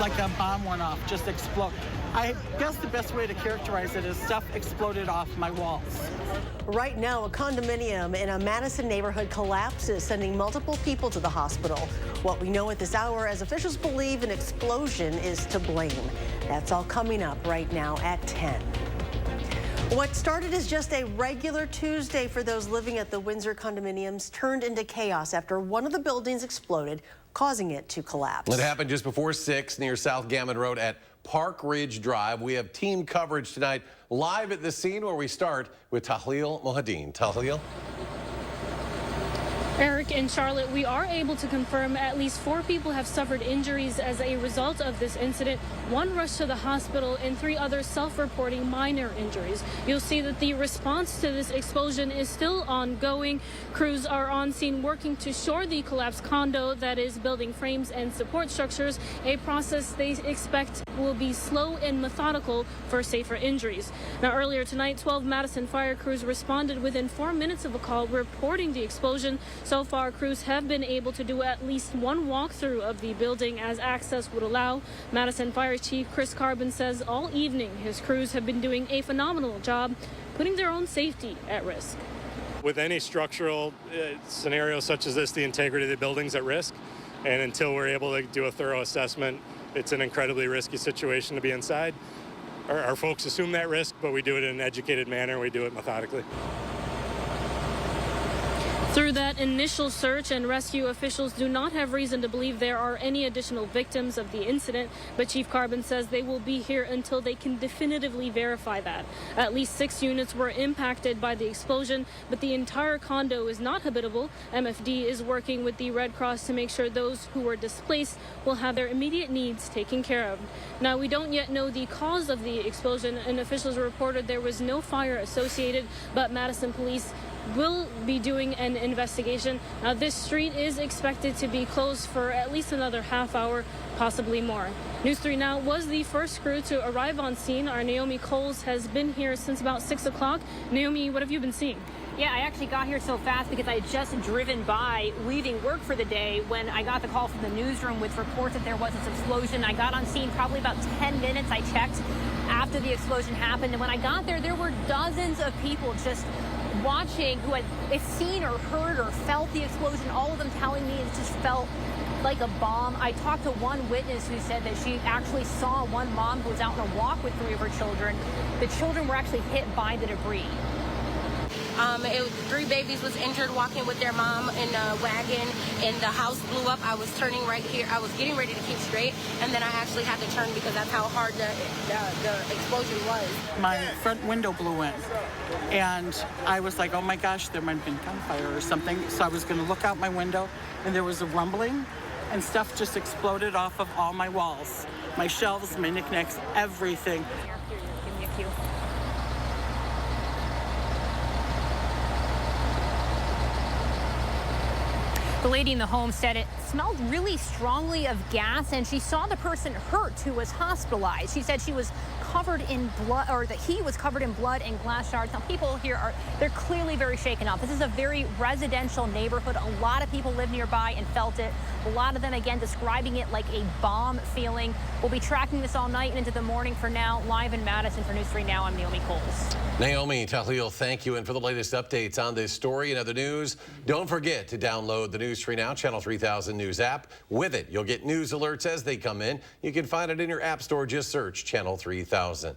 like a bomb went off, just explode. I guess the best way to characterize it is stuff exploded off my walls. Right now, a condominium in a Madison neighborhood collapses, sending multiple people to the hospital. What we know at this hour, as officials believe an explosion is to blame. That's all coming up right now at 10. What started as just a regular Tuesday for those living at the Windsor condominiums turned into chaos after one of the buildings exploded, causing it to collapse. It happened just before 6 near South Gammon Road at Park Ridge Drive. We have team coverage tonight live at the scene, where we start with Tahlil Mohadeen. Tahlil? Eric and Charlotte, we are able to confirm at least 4 people have suffered injuries as a result of this incident. 1 rushed to the hospital and 3 others self-reporting minor injuries. You'll see that the response to this explosion is still ongoing. Crews are on scene working to shore the collapsed condo, that is building frames and support structures, a process they expect will be slow and methodical for safer injuries. Now, earlier tonight, 12 Madison fire crews responded within 4 minutes of a call reporting the explosion. So far, crews have been able to do at least 1 walkthrough of the building as access would allow. Madison Fire Chief Chris Carbon says all evening his crews have been doing a phenomenal job, putting their own safety at risk. With any structural scenario such as this, the integrity of the building's at risk. And until we're able to do a thorough assessment, it's an incredibly risky situation to be inside. Our folks assume that risk, but we do it in an educated manner. We do it methodically. Through that initial search and rescue, officials do not have reason to believe there are any additional victims of the incident, but Chief Carbon says they will be here until they can definitively verify that. At least 6 units were impacted by the explosion, but the entire condo is not habitable. MFD is working with the Red Cross to make sure those who were displaced will have their immediate needs taken care of. Now, we don't yet know the cause of the explosion, and officials reported there was no fire associated, but Madison police will be doing an investigation. Now, this street is expected to be closed for at least another half hour, possibly more. News 3 Now was the first crew to arrive on scene. Our Naomi Coles has been here since about 6 o'clock. Naomi, what have you been seeing? Yeah, I actually got here so fast because I had just driven by leaving work for the day when I got the call from the newsroom with reports that there was this explosion. I got on scene probably about 10 minutes. I checked after the explosion happened, and when I got there, there were dozens of people just watching who had seen or heard or felt the explosion, all of them telling me it just felt like a bomb. I talked to one witness who said that she actually saw one mom who was out on a walk with 3 of her children. The children were actually hit by the debris. 3 babies was injured walking with their mom in a wagon, and the house blew up. I was turning right here. I was getting ready to keep straight, and then I actually had to turn because that's how hard the explosion was. My front window blew in, and I was like, oh my gosh, there might have been gunfire or something. So I was going to look out my window, and there was a rumbling, and stuff just exploded off of all my walls. My shelves, my knickknacks, everything. Here, give me a cue. The lady in the home said it smelled really strongly of gas, and she saw the person hurt who was hospitalized. She said she was covered in blood, or that he was covered in blood and glass shards. Now, people here they're clearly very shaken up. This is a very residential neighborhood. A lot of people live nearby and felt it. A lot of them, again, describing it like a bomb feeling. We'll be tracking this all night and into the morning. For now, live in Madison for News 3 Now, I'm Naomi Coles. Naomi, Tahlil, thank you. And for the latest updates on this story and other news, don't forget to download the News 3 Now Channel 3000 News app. With it, you'll get news alerts as they come in. You can find it in your app store. Just search Channel 3000.